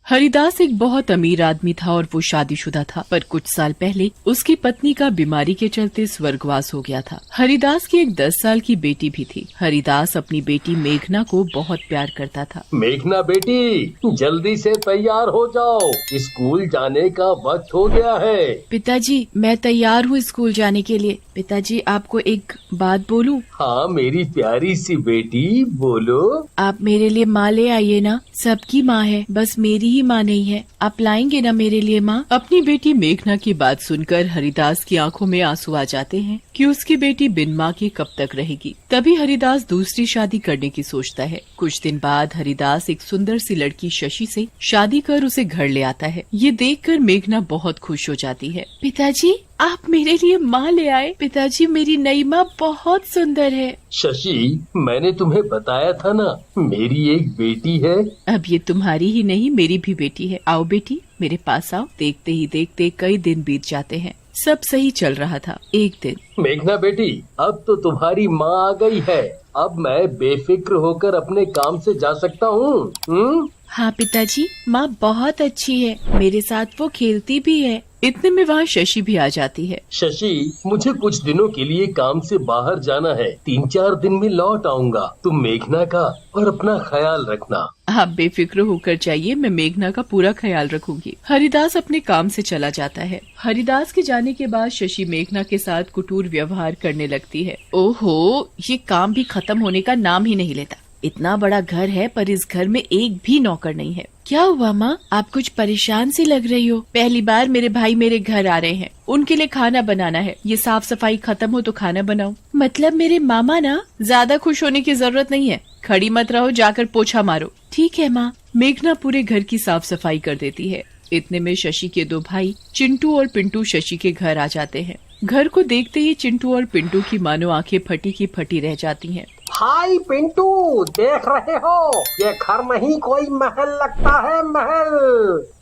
हरिदास एक बहुत अमीर आदमी था और वो शादीशुदा था, पर कुछ साल पहले उसकी पत्नी का बीमारी के चलते स्वर्गवास हो गया था। हरिदास की एक 10 साल की बेटी भी थी। हरिदास अपनी बेटी मेघना को बहुत प्यार करता था। मेघना बेटी, जल्दी से तैयार हो जाओ, स्कूल जाने का वक्त हो गया है। पिताजी, मैं तैयार हूँ स्कूल जाने के लिए। पिताजी, आपको एक बात बोलूं? हाँ मेरी प्यारी सी बेटी, बोलो। आप मेरे लिए माँ ले आइए ना। सबकी माँ है, बस मेरी ही माँ नहीं है। आप लाएंगे ना मेरे लिए माँ? अपनी बेटी मेघना की बात सुनकर हरिदास की आंखों में आंसू आ जाते हैं कि उसकी बेटी बिन माँ के कब तक रहेगी। तभी हरिदास दूसरी शादी करने की सोचता है। कुछ दिन बाद हरिदास एक सुंदर सी लड़की शशि से शादी कर उसे घर ले आता है। ये देखकर मेघना बहुत खुश हो जाती है। पिताजी, आप मेरे लिए माँ ले आए। पिताजी, मेरी नई माँ बहुत सुंदर है। शशि, मैंने तुम्हें बताया था ना, मेरी एक बेटी है। अब ये तुम्हारी ही नहीं, मेरी भी बेटी है। आओ बेटी, मेरे पास आओ। देखते ही देखते कई दिन बीत जाते हैं। सब सही चल रहा था। एक दिन, मेघना बेटी, अब तो तुम्हारी माँ आ गई है। अब मैं बेफिक्र होकर अपने काम से जा सकता हूँ। हाँ पिताजी, माँ बहुत अच्छी है। मेरे साथ वो खेलती भी है। इतने में वहाँ शशि भी आ जाती है। शशि, मुझे कुछ दिनों के लिए काम से बाहर जाना है। 3-4 दिन में लौट आऊंगा। तुम मेघना का और अपना ख्याल रखना। आप बेफिक्र होकर जाइए, मैं मेघना का पूरा ख्याल रखूंगी। हरिदास अपने काम से चला जाता है। हरिदास के जाने के बाद शशि मेघना के साथ कुटूर व्यवहार करने लगती है। ओहो, ये काम भी खत्म होने का नाम ही नहीं लेता। इतना बड़ा घर है पर इस घर में एक भी नौकर नहीं है। क्या हुआ माँ? आप कुछ परेशान सी लग रही हो। पहली बार मेरे भाई मेरे घर आ रहे हैं, उनके लिए खाना बनाना है। ये साफ सफाई खत्म हो तो खाना बनाओ। मतलब मेरे मामा ना? ज्यादा खुश होने की जरूरत नहीं है। खड़ी मत रहो, जाकर पोछा मारो। ठीक है माँ। मेघना पूरे घर की साफ सफाई कर देती है। इतने में शशि के 2 भाई चिंटू और पिंटू शशि के घर आ जाते हैं। घर को देखते ही चिंटू और पिंटू की मानो आंखें फटी की फटी रह जाती हैं। भाई पिंटू, देख रहे हो, ये घर नहीं कोई महल लगता है, महल।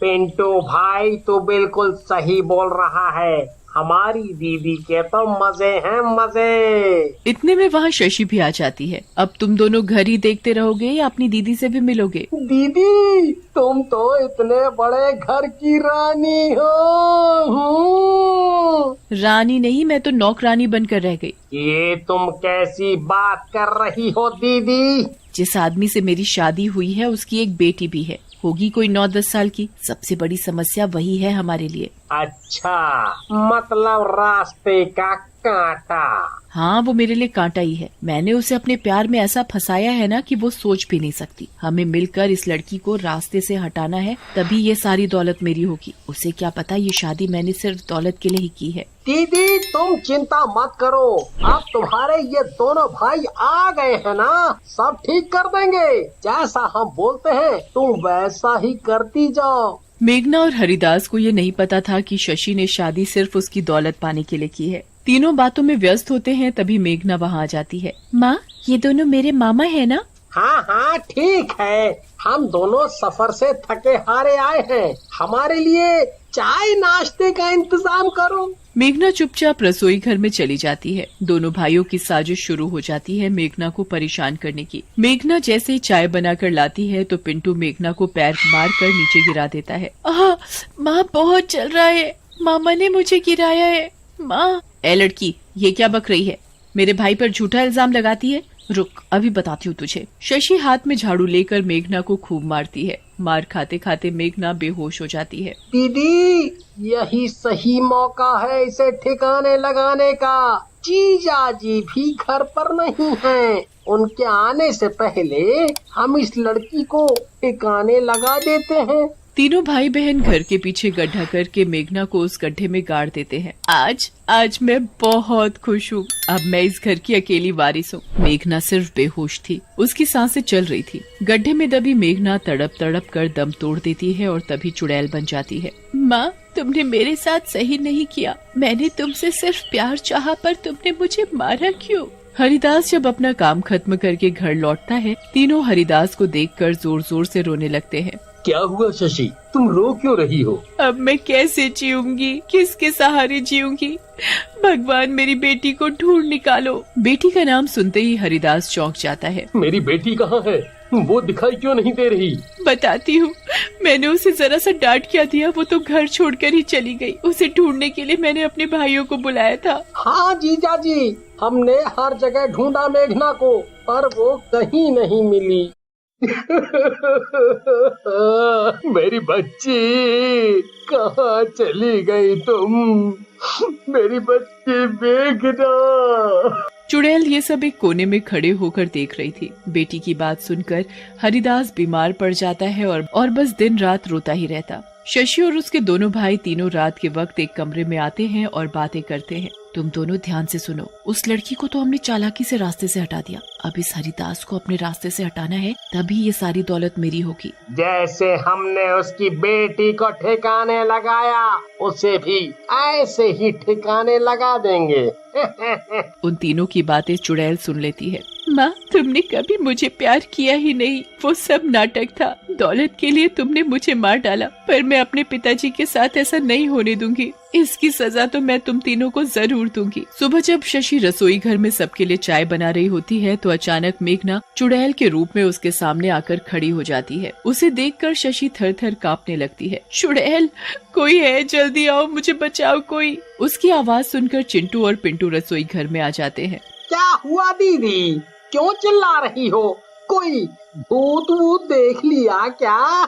पिंटू भाई, तू बिल्कुल सही बोल रहा है। हमारी दीदी के तो मजे हैं, मजे। इतने में वहाँ शशि भी आ जाती है। अब तुम दोनों घर ही देखते रहोगे या अपनी दीदी से भी मिलोगे? दीदी, तुम तो इतने बड़े घर की रानी हो। रानी नहीं, मैं तो नौकरानी बनकर रह गई। ये तुम कैसी बात कर रही हो दीदी? जिस आदमी से मेरी शादी हुई है उसकी एक बेटी भी है, होगी कोई 9-10 साल की। सबसे बड़ी समस्या वही है हमारे लिए। अच्छा, मतलब रास्ते का कांटा। हाँ, वो मेरे लिए कांटा ही है। मैंने उसे अपने प्यार में ऐसा फंसाया है ना कि वो सोच भी नहीं सकती। हमें मिलकर इस लड़की को रास्ते से हटाना है, तभी ये सारी दौलत मेरी होगी। उसे क्या पता ये शादी मैंने सिर्फ दौलत के लिए ही की है। दीदी, तुम चिंता मत करो। अब तुम्हारे ये दोनों भाई आ गए हैं ना, सब ठीक कर देंगे। जैसा हम बोलते हैं तुम वैसा ही करती जाओ। मेघना और हरिदास को ये नहीं पता था कि शशि ने शादी सिर्फ उसकी दौलत पाने के लिए की है। तीनों बातों में व्यस्त होते हैं, तभी मेघना वहाँ आ जाती है। माँ, ये दोनों मेरे मामा है ना? हाँ हाँ, ठीक है। हम दोनों सफर से थके हारे आए हैं। हमारे लिए चाय नाश्ते का इंतजाम करो। मेघना चुपचाप रसोई घर में चली जाती है। दोनों भाइयों की साजिश शुरू हो जाती है मेघना को परेशान करने की। मेघना जैसे ही चाय बनाकर लाती है तो पिंटू मेघना को पैर मारकर नीचे गिरा देता है। माँ, बहुत चल रहा है। मामा ने मुझे गिराया है। माँ। ए लड़की, ये क्या बक रही है? मेरे भाई पर झूठा इल्जाम लगाती है। रुक, अभी बताती हूँ तुझे। शशि हाथ में झाड़ू लेकर मेघना को खूब मारती है। मार खाते खाते मेघना बेहोश हो जाती है। दीदी, यही सही मौका है इसे ठिकाने लगाने का। जीजा जी भी घर पर नहीं हैं। उनके आने से पहले हम इस लड़की को ठिकाने लगा देते हैं। तीनों भाई बहन घर के पीछे गड्ढा करके मेघना को उस गड्ढे में गाड़ देते हैं। आज मैं बहुत खुश हूँ। अब मैं इस घर की अकेली वारिस हूँ। मेघना सिर्फ बेहोश थी, उसकी सांसें चल रही थी। गड्ढे में दबी मेघना तड़प तड़प कर दम तोड़ देती है और तभी चुड़ैल बन जाती है। माँ, तुमने मेरे साथ सही नहीं किया। मैंने तुमसे सिर्फ प्यार चाहा, पर तुमने मुझे मारा क्यों? हरिदास जब अपना काम खत्म करके घर लौटता है, तीनों हरिदास को देखकर जोर जोर से रोने लगते हैं। क्या हुआ शशि, तुम रो क्यों रही हो? अब मैं कैसे जीऊंगी, किसके सहारे जीऊंगी? भगवान, मेरी बेटी को ढूंढ निकालो। बेटी का नाम सुनते ही हरिदास चौंक जाता है। मेरी बेटी कहाँ है? वो दिखाई क्यों नहीं दे रही? बताती हूँ। मैंने उसे जरा सा डांट क्या दिया, वो तो घर छोड़कर ही चली गई। उसे ढूंढने के लिए मैंने अपने भाइयों को बुलाया था। हाँ जीजा जी, हमने हर जगह ढूंढा मेघना को, पर वो कहीं नहीं मिली। मेरी बच्ची, कहाँ चली गई तुम? मेरी बच्ची मेघना। चुड़ैल ये सब एक कोने में खड़े होकर देख रही थी। बेटी की बात सुनकर हरिदास बीमार पड़ जाता है और बस दिन रात रोता ही रहता। शशि और उसके दोनों भाई तीनों रात के वक्त एक कमरे में आते हैं और बातें करते हैं। तुम दोनों ध्यान से सुनो। उस लड़की को तो हमने चालाकी से रास्ते से हटा दिया, अब इस हरिदास को अपने रास्ते से हटाना है, तभी ये सारी दौलत मेरी होगी। जैसे हमने उसकी बेटी को ठिकाने लगाया, उसे भी ऐसे ही ठिकाने लगा देंगे। उन तीनों की बातें चुड़ैल सुन लेती है। माँ, तुमने कभी मुझे प्यार किया ही नहीं, वो सब नाटक था। दौलत के लिए तुमने मुझे मार डाला, पर मैं अपने पिताजी के साथ ऐसा नहीं होने दूंगी। इसकी सजा तो मैं तुम तीनों को जरूर दूंगी। सुबह जब शशि रसोई घर में सबके लिए चाय बना रही होती है तो अचानक मेघना चुड़ैल के रूप में उसके सामने आकर खड़ी हो जाती है। उसे देखकर शशि थर थर कांपने लगती है। चुड़ैल, कोई है, जल्दी आओ, मुझे बचाओ कोई। उसकी आवाज सुनकर चिंटू और पिंटू रसोई घर में आ जाते हैं। क्या हुआ दीदी, क्यों चिल्ला रही हो? कोई भूत वूत देख लिया क्या?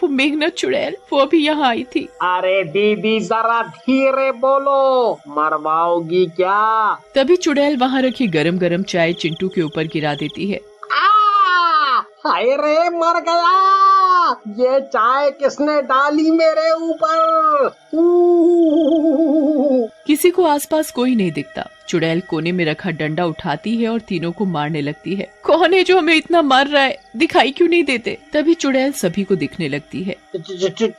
वो मेघना चुड़ैल, वो अभी यहाँ आई थी। अरे दीदी जरा धीरे बोलो, मरवाओगी क्या? तभी चुड़ैल वहाँ रखी गरम गरम चाय चिंटू के ऊपर गिरा देती है। हाय रे, मर गया। ये चाय किसने डाली मेरे ऊपर? किसी को आसपास कोई नहीं दिखता। चुड़ैल कोने में रखा डंडा उठाती है और तीनों को मारने लगती है। कौन है जो हमें इतना मार रहा है? दिखाई क्यों नहीं देते? तभी चुड़ैल सभी को दिखने लगती है।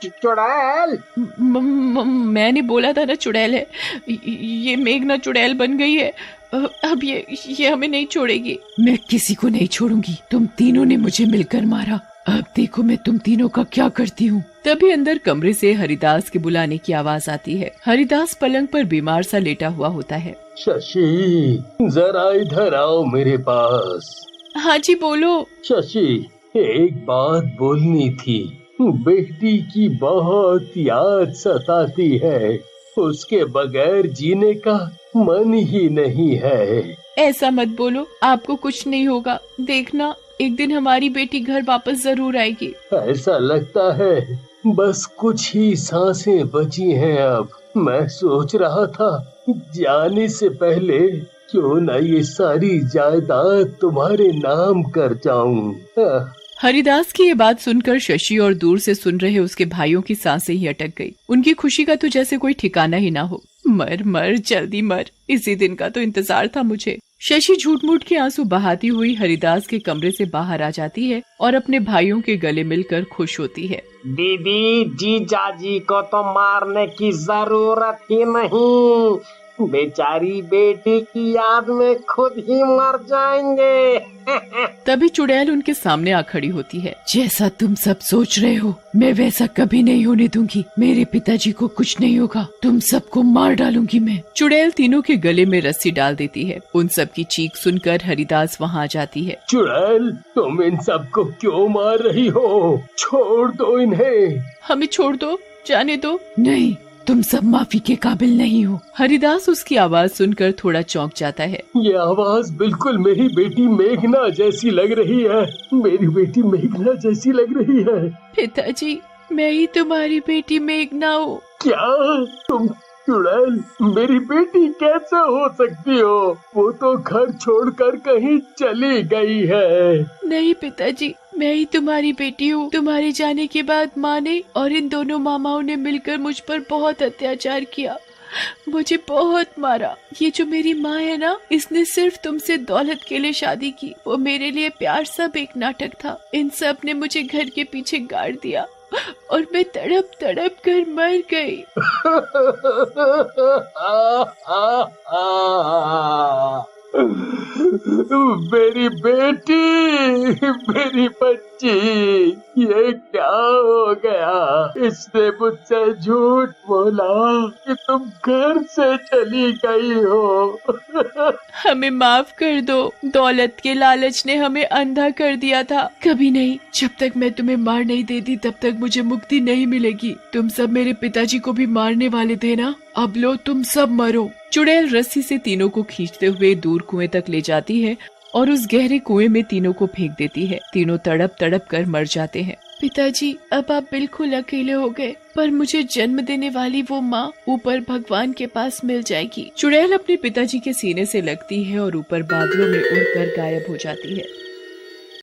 चुड़ैल? मैंने बोला था ना चुड़ैल है। ये मेघना चुड़ैल बन गई है। अब ये हमें नहीं छोड़ेगी। मैं किसी को नहीं छोड़ूंगी। तुम तीनों ने मुझे मिलकर मारा, अब देखो मैं तुम तीनों का क्या करती हूँ। तभी अंदर कमरे से हरिदास के बुलाने की आवाज आती है। हरिदास पलंग पर बीमार सा लेटा हुआ होता है। शशि, जरा इधर आओ मेरे पास। हाँ जी, बोलो। शशि, एक बात बोलनी थी। बेटी की बहुत याद सताती है, उसके बगैर जीने का मन ही नहीं है। ऐसा मत बोलो, आपको कुछ नहीं होगा। देखना, एक दिन हमारी बेटी घर वापस जरूर आएगी। ऐसा लगता है बस कुछ ही सांसें बची हैं अब। मैं सोच रहा था जाने से पहले क्यों न ये सारी जायदाद तुम्हारे नाम कर जाऊं। हरिदास की ये बात सुनकर शशि और दूर से सुन रहे उसके भाइयों की सांसें ही अटक गई। उनकी खुशी का तो जैसे कोई ठिकाना ही ना हो। मर मर, जल्दी मर, इसी दिन का तो इंतजार था मुझे। शशि झूठ मूठ के आंसू बहाती हुई हरिदास के कमरे से बाहर आ जाती है और अपने भाइयों के गले मिलकर खुश होती है। दीदी, जीजा जी को तो मारने की जरूरत ही नहीं, बेचारी बेटी की याद में खुद ही मर जाएंगे। तभी चुड़ैल उनके सामने आ खड़ी होती है। जैसा तुम सब सोच रहे हो, मैं वैसा कभी नहीं होने दूंगी। मेरे पिताजी को कुछ नहीं होगा, तुम सबको मार डालूंगी मैं। चुड़ैल तीनों के गले में रस्सी डाल देती है। उन सब की चीख सुनकर हरिदास वहाँ आ जाती है। चुड़ैल, तुम इन सबको क्यों मार रही हो? छोड़ दो इन्हें। हमें छोड़ दो, जाने दो। नहीं, तुम सब माफी के काबिल नहीं हो। हरिदास उसकी आवाज सुनकर थोड़ा चौंक जाता है। ये आवाज बिल्कुल मेरी बेटी मेघना जैसी लग रही है। मेरी बेटी मेघना जैसी लग रही है। पिताजी, मैं ही तुम्हारी बेटी मेघना हूँ। क्या तुम? चुड़ैल, मेरी बेटी कैसे हो सकती हो? वो तो घर छोड़कर कहीं चली गई है। नहीं पिताजी, मैं ही तुम्हारी बेटी हूँ। तुम्हारे जाने के बाद माँ ने और इन दोनों मामाओं ने मिलकर मुझ पर बहुत अत्याचार किया, मुझे बहुत मारा। ये जो मेरी माँ है ना, इसने सिर्फ तुमसे दौलत के लिए शादी की। वो मेरे लिए प्यार सब एक नाटक था। इन सब ने मुझे घर के पीछे गाड़ दिया और मैं तड़प तड़प कर मर गई। मेरी बेटी, मेरी बच्ची, ये क्या हो गया? इसने मुझसे झूठ बोला कि तुम घर से चली गई हो। हमें माफ कर दो, दौलत के लालच ने हमें अंधा कर दिया था। कभी नहीं, जब तक मैं तुम्हें मार नहीं देती तब तक मुझे मुक्ति नहीं मिलेगी। तुम सब मेरे पिताजी को भी मारने वाले थे ना, अब लो तुम सब मरो। चुड़ैल रस्सी से तीनों को खींचते हुए दूर कुएं तक ले जाती है और उस गहरे कुएं में तीनों को फेंक देती है। तीनों तड़प तड़प कर मर जाते हैं। पिताजी, अब आप बिल्कुल अकेले हो गए, पर मुझे जन्म देने वाली वो माँ ऊपर भगवान के पास मिल जाएगी। चुड़ैल अपने पिताजी के सीने से लगती है और ऊपर बादलों में उड़कर गायब हो जाती है।